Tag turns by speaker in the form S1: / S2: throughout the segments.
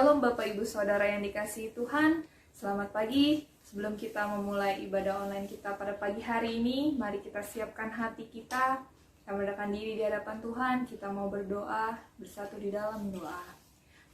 S1: Shalom Bapak Ibu Saudara yang dikasihi Tuhan. Selamat pagi. Sebelum kita memulai ibadah online kita pada pagi hari ini, mari kita siapkan hati kita, kita mendekatkan diri di hadapan Tuhan. Kita mau berdoa bersatu di dalam doa.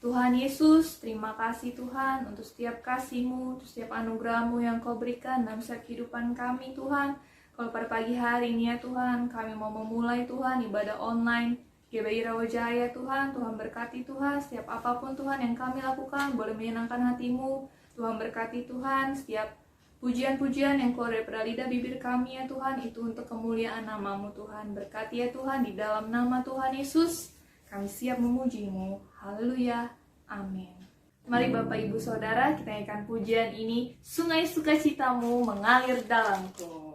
S1: Tuhan Yesus, terima kasih Tuhan untuk setiap kasih-Mu, untuk setiap anugerah-Mu yang Kau berikan dalam setiap kehidupan kami Tuhan. Kalau pada pagi hari ini ya Tuhan, kami mau memulai Tuhan ibadah online GBI Rawajaya Tuhan. Tuhan berkati Tuhan, setiap apapun Tuhan yang kami lakukan boleh menyenangkan hati-Mu. Tuhan berkati Tuhan, setiap pujian-pujian yang keluar daripada lidah bibir kami ya Tuhan, itu untuk kemuliaan nama-Mu Tuhan. Berkati ya Tuhan, di dalam nama Tuhan Yesus kami siap memuji-Mu. Haleluya, amin. Mari Bapak Ibu Saudara, kita nyanyikan pujian ini, Sungai Sukacita-Mu mengalir dalamku.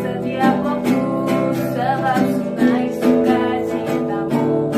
S2: Setiap waktu sebab sungai sukacitamu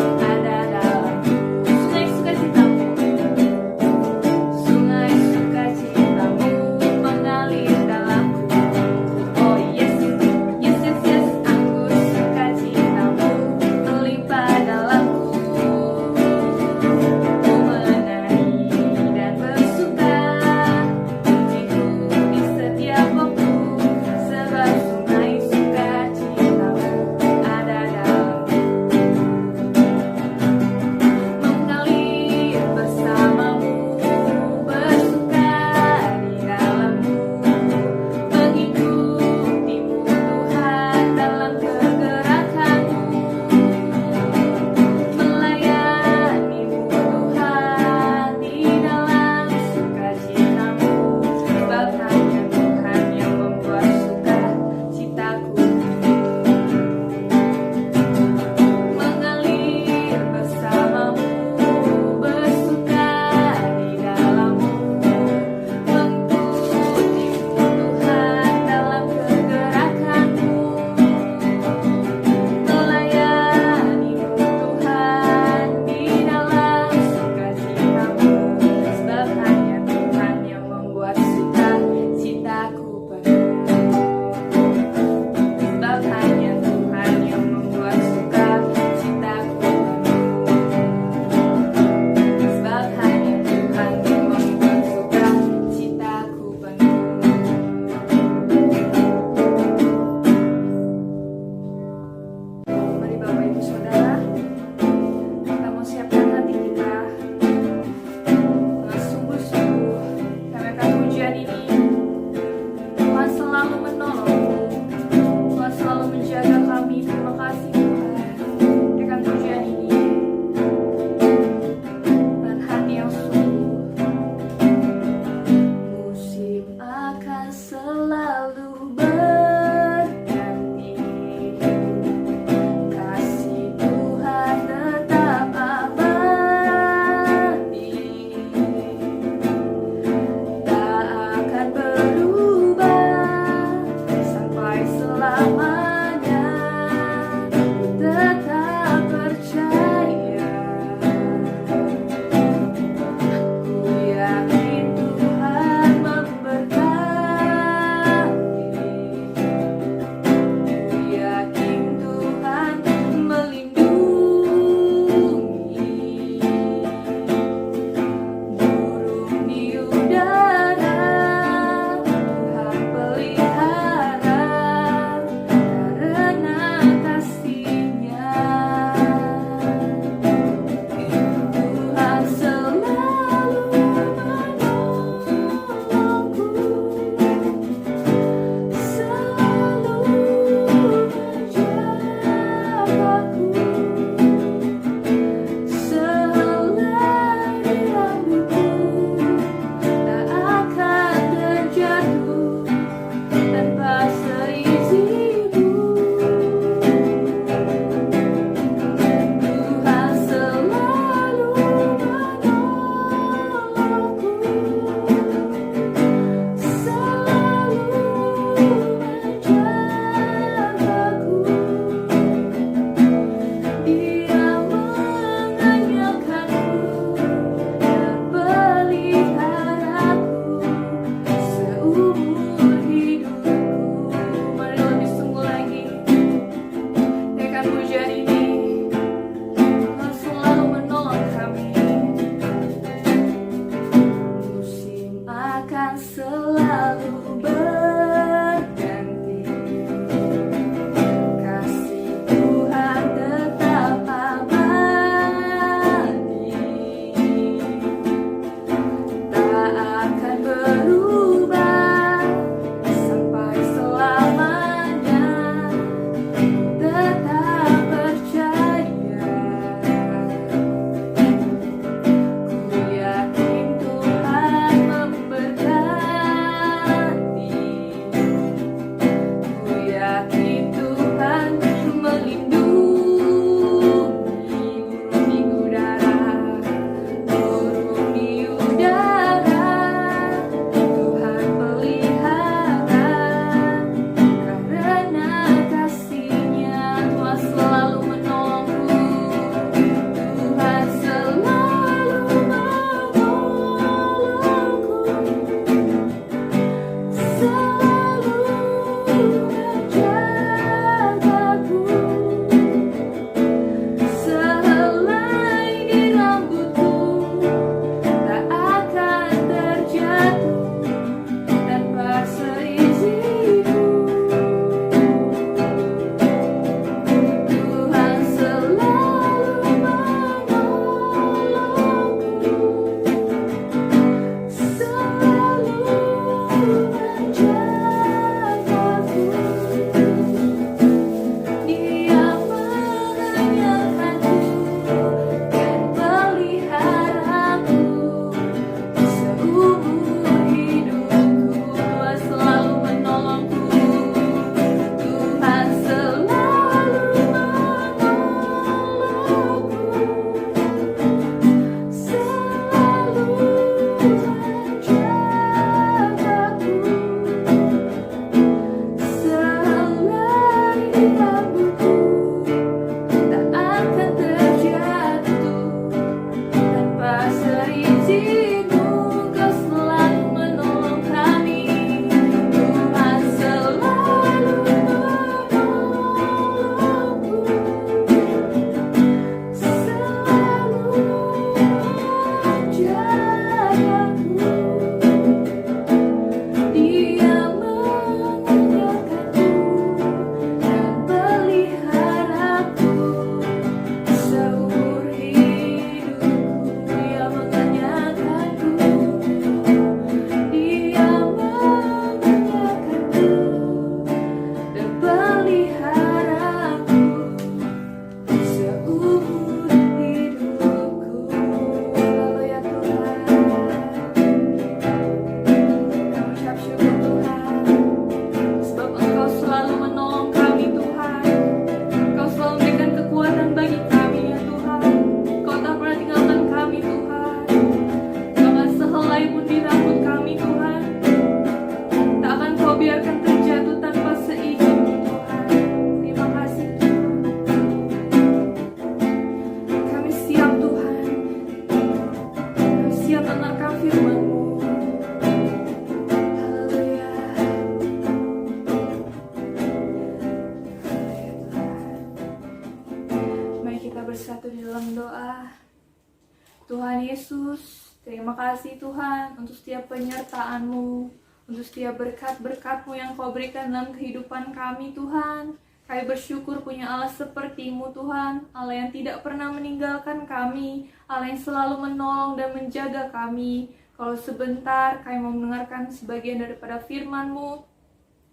S1: Tuhan Yesus. Terima kasih Tuhan untuk setiap penyertaan-Mu, untuk setiap berkat-berkat-Mu yang Kau berikan dalam kehidupan kami Tuhan. Kami bersyukur punya Allah seperti-Mu Tuhan, Allah yang tidak pernah meninggalkan kami, Allah yang selalu menolong dan menjaga kami. Kalau sebentar kami mau mendengarkan sebagian daripada firman-Mu,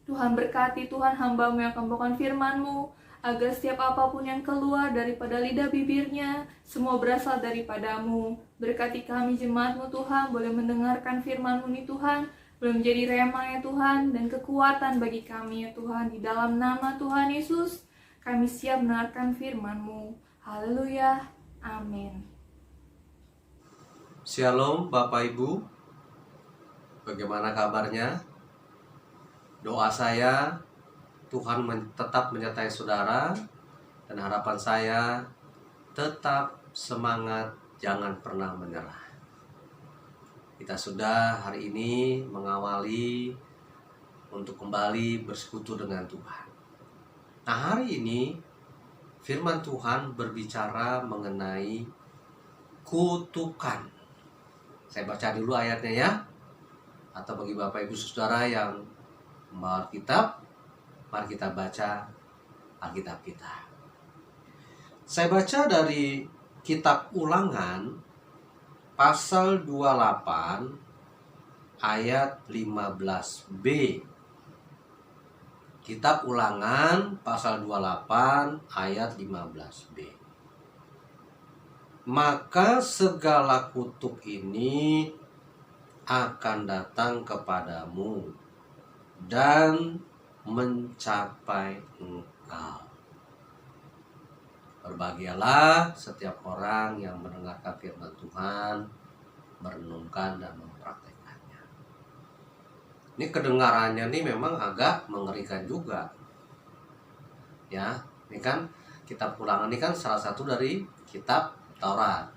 S1: Tuhan berkati Tuhan hamba-Mu yang akan membawakan firman-Mu, agar setiap apapun yang keluar daripada lidah bibirnya, semua berasal daripada-Mu. Berkati kami jemaat-Mu Tuhan, boleh mendengarkan firman-Mu nih Tuhan, boleh menjadi rema ya Tuhan, dan kekuatan bagi kami ya Tuhan. Di dalam nama Tuhan Yesus, kami siap mendengarkan firman-Mu. Haleluya, amin.
S2: Shalom Bapak Ibu, bagaimana kabarnya? Doa saya, Tuhan tetap menyertai saudara, dan harapan saya tetap semangat, jangan pernah menyerah. Kita sudah hari ini mengawali untuk kembali bersekutu dengan Tuhan. Nah, hari ini firman Tuhan berbicara mengenai kutukan. Saya baca dulu ayatnya ya. Atau bagi Bapak Ibu Saudara yang membawa Alkitab, mari kita baca Alkitab kita. Saya baca dari kitab Ulangan pasal 28 ayat 15b. Kitab Ulangan pasal 28 ayat 15b. Maka segala kutuk ini akan datang kepadamu dan mencapai engkau. Berbahagialah setiap orang yang mendengarkan firman Tuhan, merenungkan dan mempraktekannya. Ini kedengarannya nih memang agak mengerikan juga. Ya, ini kan kitab Ulangan ini kan salah satu dari kitab Taurat.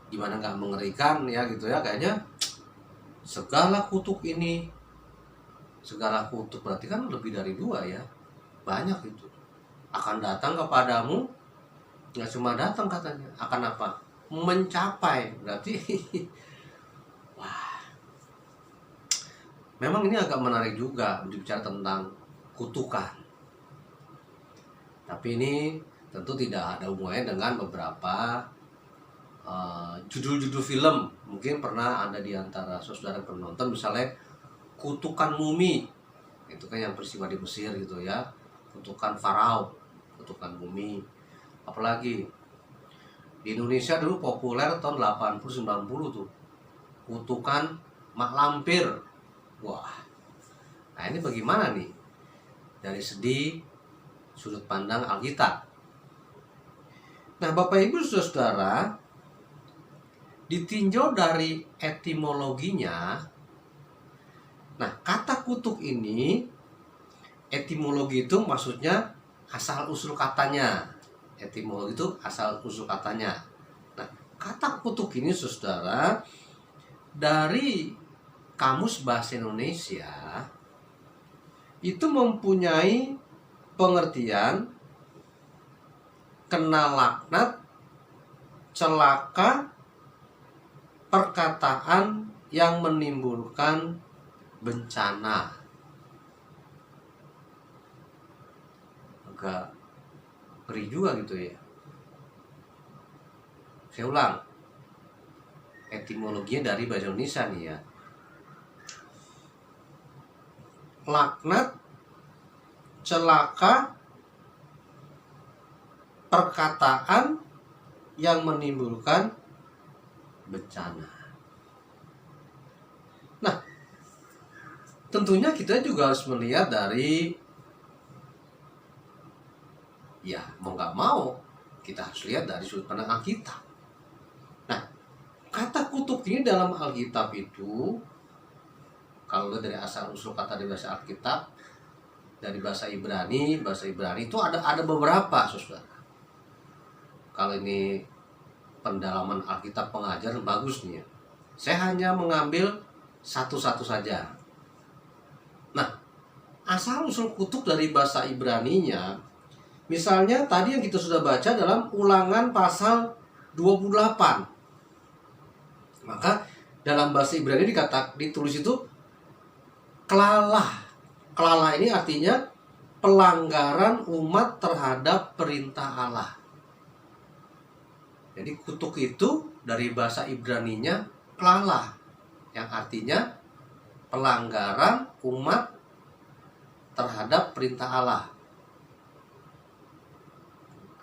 S2: Gimana nggak mengerikan ya gitu ya, kayaknya segala kutuk ini, segala kutuk berarti kan lebih dari 2 ya, banyak itu. Akan datang kepadamu, nggak cuma datang katanya, akan apa? Mencapai, berarti wah, memang ini agak menarik juga berbicara tentang kutukan. Tapi ini tentu tidak ada hubungannya dengan beberapa judul-judul film. Mungkin pernah ada di antara saudara penonton misalnya kutukan mumi, itu kan yang peristiwa di Mesir gitu ya, kutukan Farao, kutukan mumi. Apalagi di Indonesia dulu populer tahun 80-90 tuh, kutukan mak lampir. Wah, nah ini bagaimana nih dari sudut pandang Alkitab? Nah Bapak Ibu Saudara, ditinjau dari etimologinya. Nah, kata kutuk ini, etimologi itu maksudnya asal usul katanya. Etimologi itu asal usul katanya. Nah, kata kutuk ini saudara, dari Kamus Bahasa Indonesia itu mempunyai pengertian kena laknat, celaka, perkataan yang menimbulkan bencana. Agak ngeri juga gitu ya. Saya ulang, etimologinya dari bahasa Indonesia nih ya. Laknat, celaka, perkataan yang menimbulkan bencana. Nah, tentunya kita juga harus melihat dari, ya mau nggak mau kita harus lihat dari sudut pandang Alkitab. Nah, kata kutuk ini dalam Alkitab itu, kalau dari asal usul kata di bahasa Alkitab, dari bahasa Ibrani itu ada beberapa saudara. Kalau ini pendalaman Alkitab pengajar bagus nih ya. Saya hanya mengambil satu-satu saja. Nah, asal usul kutuk dari bahasa Ibraninya, misalnya tadi yang kita sudah baca dalam Ulangan pasal 28. Maka dalam bahasa Ibrani ditulis itu kelalah. Kelalah ini artinya pelanggaran umat terhadap perintah Allah. Jadi kutuk itu dari bahasa Ibraninya kelalah, yang artinya pelanggaran umat terhadap perintah Allah.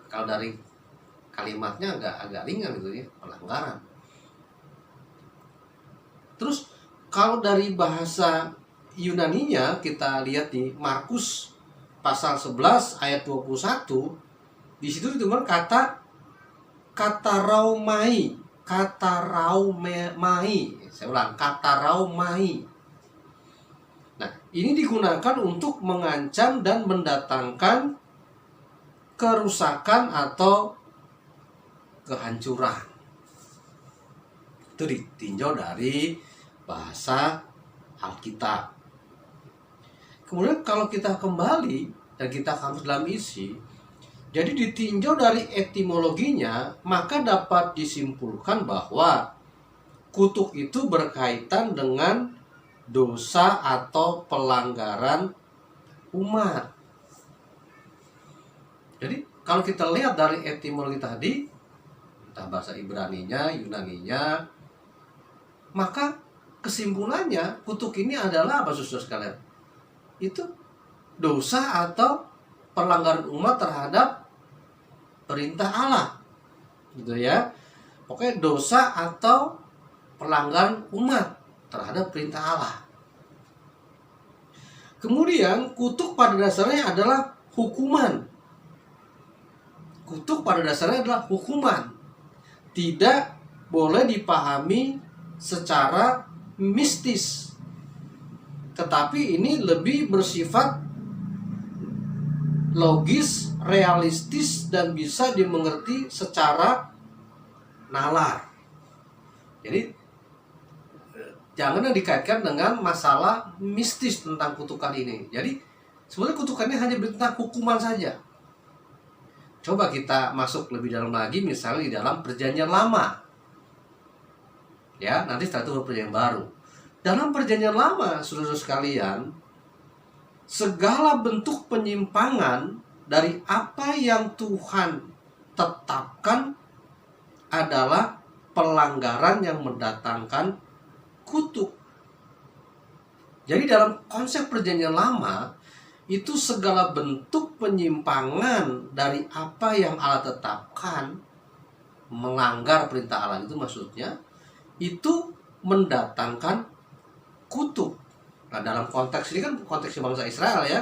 S2: Kalau dari kalimatnya agak ringan gitu ya, pelanggaran. Terus kalau dari bahasa Yunaninya kita lihat di Markus pasal 11 ayat 21, di situ ditemukan kata raumai. Saya ulang, kata raumai. Nah, ini digunakan untuk mengancam dan mendatangkan kerusakan atau kehancuran. Itu ditinjau dari bahasa Alkitab. Kemudian kalau kita kembali dan kita kamus dalam isi, jadi ditinjau dari etimologinya, maka dapat disimpulkan bahwa kutuk itu berkaitan dengan dosa atau pelanggaran umat. Jadi kalau kita lihat dari etimologi tadi, entah bahasa Ibraninya, Yunaninya, maka kesimpulannya kutuk ini adalah apa, saudara sekalian? Itu dosa atau pelanggaran umat terhadap perintah Allah, gitu ya. Pokoknya dosa atau pelanggaran umat terhadap perintah Allah. Kemudian kutuk pada dasarnya adalah hukuman. Kutuk pada dasarnya adalah hukuman. Tidak boleh dipahami secara mistis, tetapi ini lebih bersifat logis, realistis, dan bisa dimengerti secara nalar. Jadi jangan dikaitkan dengan masalah mistis tentang kutukan ini. Jadi sebenarnya kutukannya hanya tentang hukuman saja. Coba kita masuk lebih dalam lagi, misalnya di dalam Perjanjian Lama. Ya, nanti setelah itu Perjanjian Baru. Dalam Perjanjian Lama, saudara sekalian, segala bentuk penyimpangan dari apa yang Tuhan tetapkan adalah pelanggaran yang mendatangkan kutuk. Jadi dalam konsep Perjanjian Lama, itu segala bentuk penyimpangan dari apa yang Allah tetapkan, melanggar perintah Allah itu maksudnya, itu mendatangkan kutuk. Nah, dalam konteks ini kan konteks bangsa Israel ya.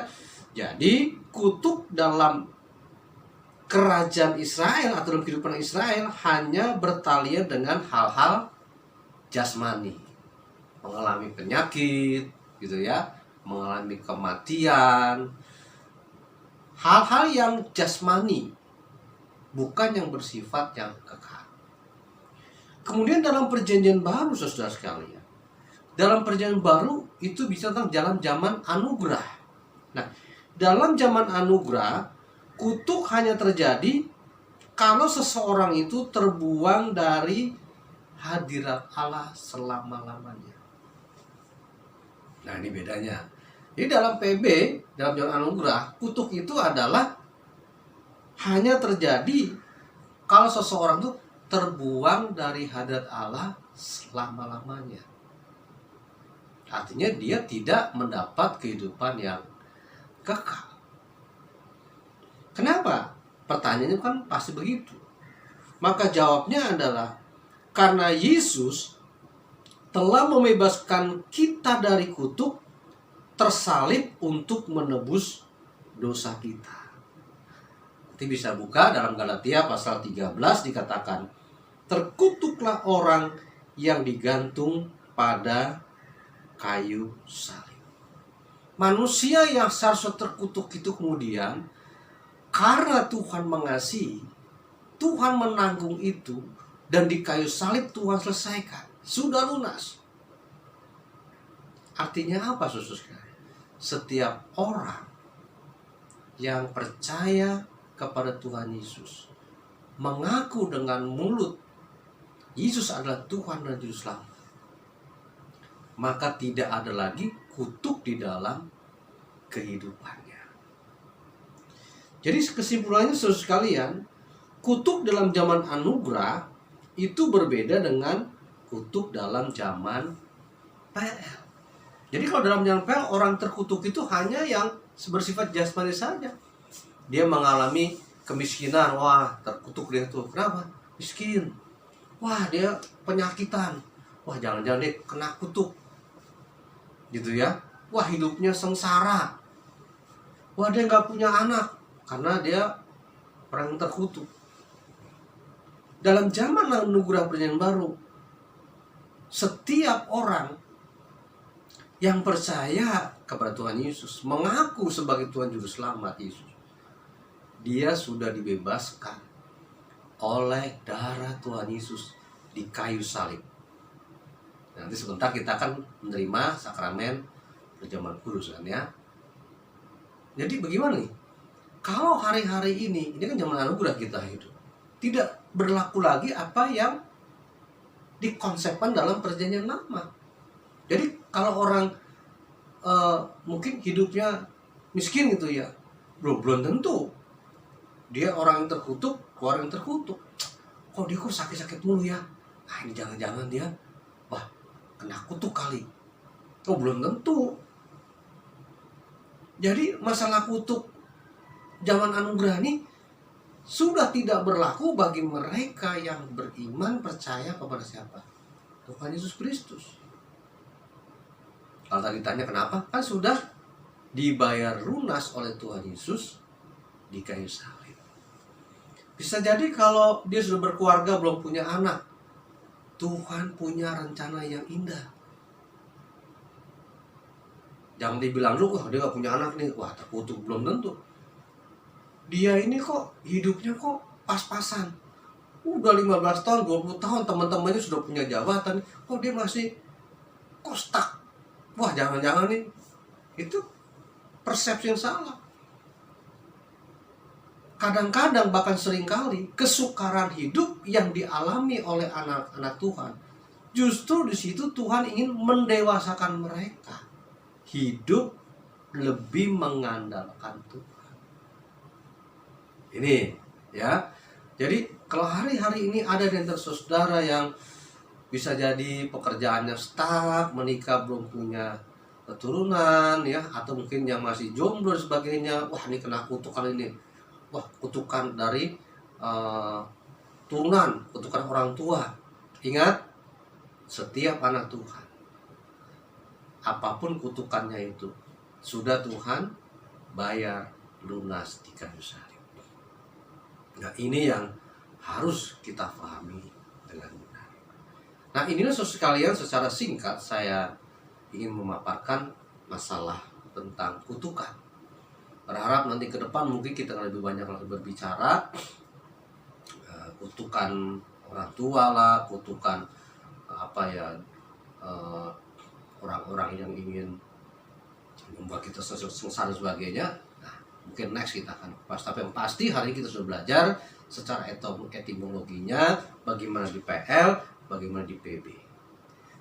S2: Jadi kutuk dalam kerajaan Israel atau dalam kehidupan Israel hanya bertalian dengan hal-hal jasmani, mengalami penyakit, gitu ya, mengalami kematian, hal-hal yang jasmani, bukan yang bersifat yang kekal. Kemudian dalam Perjanjian Baru, saudara sekalian, dalam Perjanjian Baru itu bisa tentang dalam zaman anugerah. Nah, dalam zaman anugerah, kutuk hanya terjadi kalau seseorang itu terbuang dari hadirat Allah selama-lamanya. Nah, ini bedanya. Jadi dalam PB, dalam zaman anugerah, kutuk itu adalah hanya terjadi kalau seseorang itu terbuang dari hadirat Allah selama-lamanya. Artinya dia tidak mendapat kehidupan yang kekal. Kenapa? Pertanyaannya kan pasti begitu. Maka jawabnya adalah karena Yesus telah membebaskan kita dari kutuk, tersalib untuk menebus dosa kita. Nanti bisa buka dalam Galatia pasal 13 dikatakan, terkutuklah orang yang digantung pada kayu salib. Manusia yang seharusnya terkutuk itu kemudian karena Tuhan mengasihi, Tuhan menanggung itu, dan di kayu salib Tuhan selesaikan. Sudah lunas. Artinya apa, saudara? Setiap orang yang percaya kepada Tuhan Yesus, mengaku dengan mulut Yesus adalah Tuhan dan Juru Selamat, maka tidak ada lagi kutuk di dalam kehidupannya. Jadi kesimpulannya saudara sekalian, kutuk dalam zaman anugerah itu berbeda dengan kutuk dalam zaman PL. Jadi kalau dalam zaman PL, orang terkutuk itu hanya yang bersifat jasmani saja. Dia mengalami kemiskinan, wah terkutuk dia tuh. Kenapa? Miskin. Wah dia penyakitan, wah jangan-jangan dia kena kutuk. Gitu ya. Wah hidupnya sengsara. Wah dia nggak punya anak karena dia orang yang terkutuk. Dalam zaman anugerah perjanjian baru, setiap orang yang percaya kepada Tuhan Yesus, mengaku sebagai Tuhan Juru Selamat Yesus, dia sudah dibebaskan oleh darah Tuhan Yesus di kayu salib. Nanti sebentar kita akan menerima sakramen perjamuan kudus kan ya. Jadi bagaimana nih? Kalau hari-hari ini kan zaman anugerah kita hidup, tidak berlaku lagi apa yang dikonsepkan dalam perjanjian lama. Jadi kalau orang mungkin hidupnya miskin gitu ya, belum tentu dia orang yang terkutuk, keluarga yang terkutuk. Kok dia kok sakit-sakit mulu ya? Nah ini jangan-jangan dia kena kutuk kali. Oh belum tentu. Jadi masalah kutuk zaman anugerah ini sudah tidak berlaku bagi mereka yang beriman percaya kepada siapa? Tuhan Yesus Kristus. Kalau tadi tanya kenapa? Kan sudah dibayar lunas oleh Tuhan Yesus di kayu salib. Bisa jadi kalau dia sudah berkeluarga belum punya anak, Tuhan punya rencana yang indah. Jangan dibilang lu, wah dia gak punya anak nih, wah terkutuk, belum tentu. Dia ini kok hidupnya kok pas-pasan. Udah 15 tahun, 20 tahun teman-temannya sudah punya jabatan, kok dia masih stuck. Wah jangan-jangan nih, itu persepsi yang salah. Kadang-kadang bahkan seringkali kesukaran hidup yang dialami oleh anak-anak Tuhan, justru di situ Tuhan ingin mendewasakan mereka. Hidup lebih mengandalkan Tuhan. Ini ya. Jadi kalau hari-hari ini ada di antara saudara yang bisa jadi pekerjaannya stuck, menikah belum punya keturunan ya, atau mungkin yang masih jomblo dan sebagainya, wah ini kena kutuk kali ini. Wah, kutukan dari turunan, kutukan orang tua. Ingat, setiap anak Tuhan, apapun kutukannya itu, sudah Tuhan bayar lunas di kayu salib. Nah, ini yang harus kita pahami dengan benar. Nah, inilah sekalian secara singkat saya ingin memaparkan masalah tentang kutukan. Berharap nanti ke depan mungkin kita akan lebih banyak lagi berbicara kutukan orang tua lah, kutukan orang-orang yang ingin membuat kita sengsara dan sebagainya. Nah, mungkin next kita akan bahas. Tapi yang pasti hari ini kita sudah belajar secara etimologinya, bagaimana di PL, bagaimana di PB.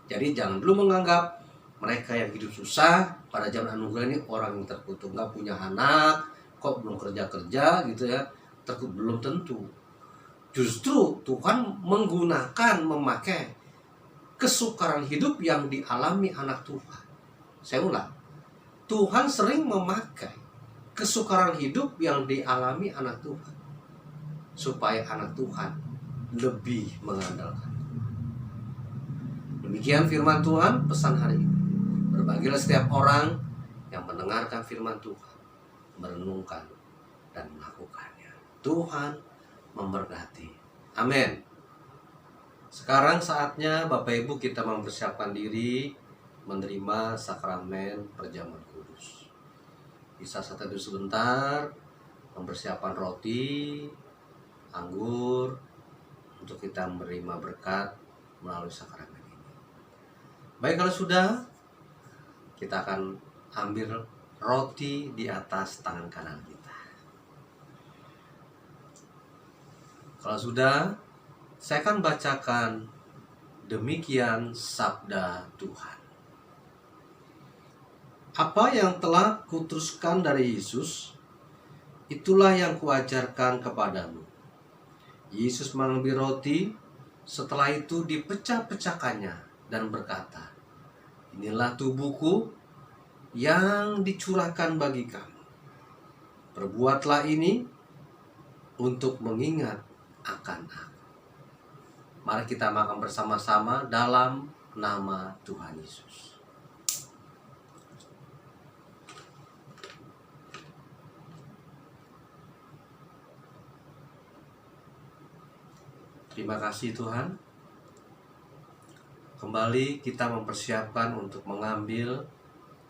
S2: Jadi jangan dulu menganggap mereka yang hidup susah pada zaman anugerah ini orang yang terkutuk, nggak punya anak, kok belum kerja gitu ya, terkutuk. Belum tentu. Justru Tuhan memakai kesukaran hidup yang dialami anak Tuhan. Saya ulang, Tuhan sering memakai kesukaran hidup yang dialami anak Tuhan supaya anak Tuhan lebih mengandalkan. Demikian firman Tuhan, pesan hari ini. Berbagilah setiap orang yang mendengarkan firman Tuhan, merenungkan dan melakukannya. Tuhan memberkati. Amin. Sekarang saatnya Bapak Ibu kita mempersiapkan diri menerima sakramen perjamuan kudus. Bisa satu sebentar mempersiapkan roti, anggur untuk kita menerima berkat melalui sakramen ini. Baik, kalau sudah, kita akan ambil roti di atas tangan kanan kita. Kalau sudah, saya akan bacakan demikian sabda Tuhan. Apa yang telah kuteruskan dari Yesus, itulah yang kuajarkan kepadamu. Yesus mengambil roti, setelah itu dipecah-pecahkannya dan berkata, inilah tubuhku yang dicurahkan bagi kamu. Perbuatlah ini untuk mengingat akan aku. Mari kita makan bersama-sama dalam nama Tuhan Yesus. Terima kasih Tuhan. Kembali kita mempersiapkan untuk mengambil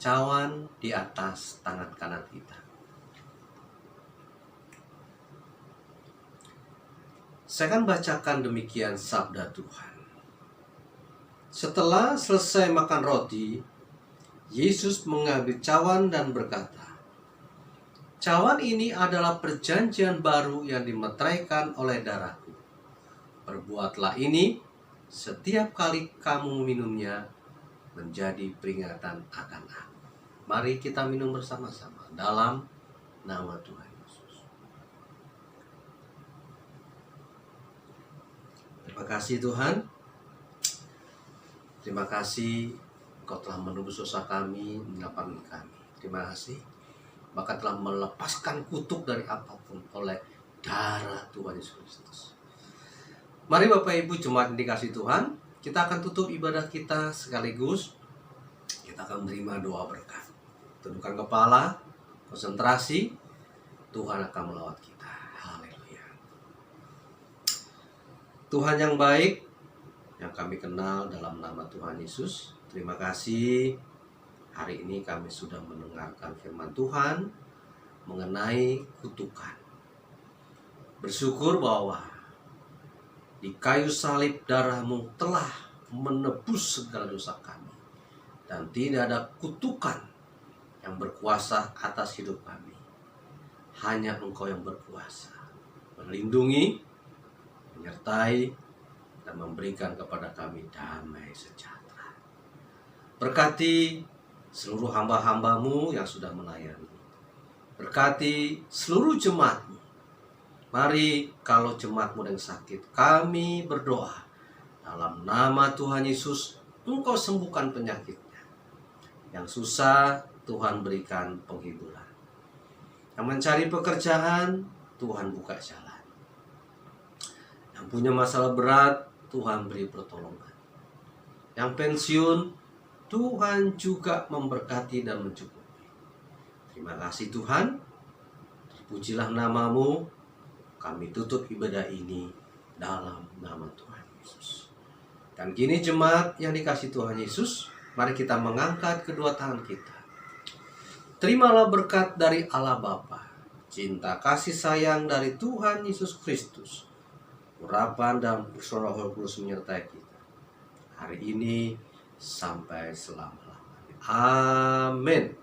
S2: cawan di atas tangan kanan kita. Saya akan bacakan demikian sabda Tuhan. Setelah selesai makan roti, Yesus mengambil cawan dan berkata, cawan ini adalah perjanjian baru yang dimeteraikan oleh darahku. Perbuatlah ini setiap kali kamu minumnya menjadi peringatan akan aku. Mari kita minum bersama-sama dalam nama Tuhan Yesus. Terima kasih Tuhan. Terima kasih Engkau telah menebus dosa kami, menyelamatkan kami. Terima kasih. Bahkan telah melepaskan kutuk dari apapun oleh darah Tuhan Yesus Kristus. Mari Bapak Ibu jemaat yang dikasihi Tuhan, kita akan tutup ibadah kita sekaligus kita akan menerima doa berkat. Tundukkan kepala, konsentrasi, Tuhan akan melawat kita. Haleluya. Tuhan yang baik, yang kami kenal dalam nama Tuhan Yesus, terima kasih hari ini kami sudah mendengarkan firman Tuhan mengenai kutukan. Bersyukur bahwa di kayu salib darahmu telah menebus segala dosa kami. Dan tidak ada kutukan yang berkuasa atas hidup kami. Hanya Engkau yang berkuasa. Melindungi, menyertai, dan memberikan kepada kami damai sejahtera. Berkati seluruh hamba-hambamu yang sudah melayani. Berkati seluruh jemaatmu. Mari kalau jemaatmu yang sakit, kami berdoa dalam nama Tuhan Yesus, Engkau sembuhkan penyakitnya. Yang susah, Tuhan berikan penghiburan. Yang mencari pekerjaan, Tuhan buka jalan. Yang punya masalah berat, Tuhan beri pertolongan. Yang pensiun, Tuhan juga memberkati dan mencukupi. Terima kasih Tuhan. Terpujilah namamu. Kami tutup ibadah ini dalam nama Tuhan Yesus. Dan kini jemaat yang dikasihi Tuhan Yesus, mari kita mengangkat kedua tangan kita. Terimalah berkat dari Allah Bapa, cinta kasih sayang dari Tuhan Yesus Kristus, urapan dan persaudaraan Roh Kudus menyertai kita hari ini sampai selama-lamanya. Amin.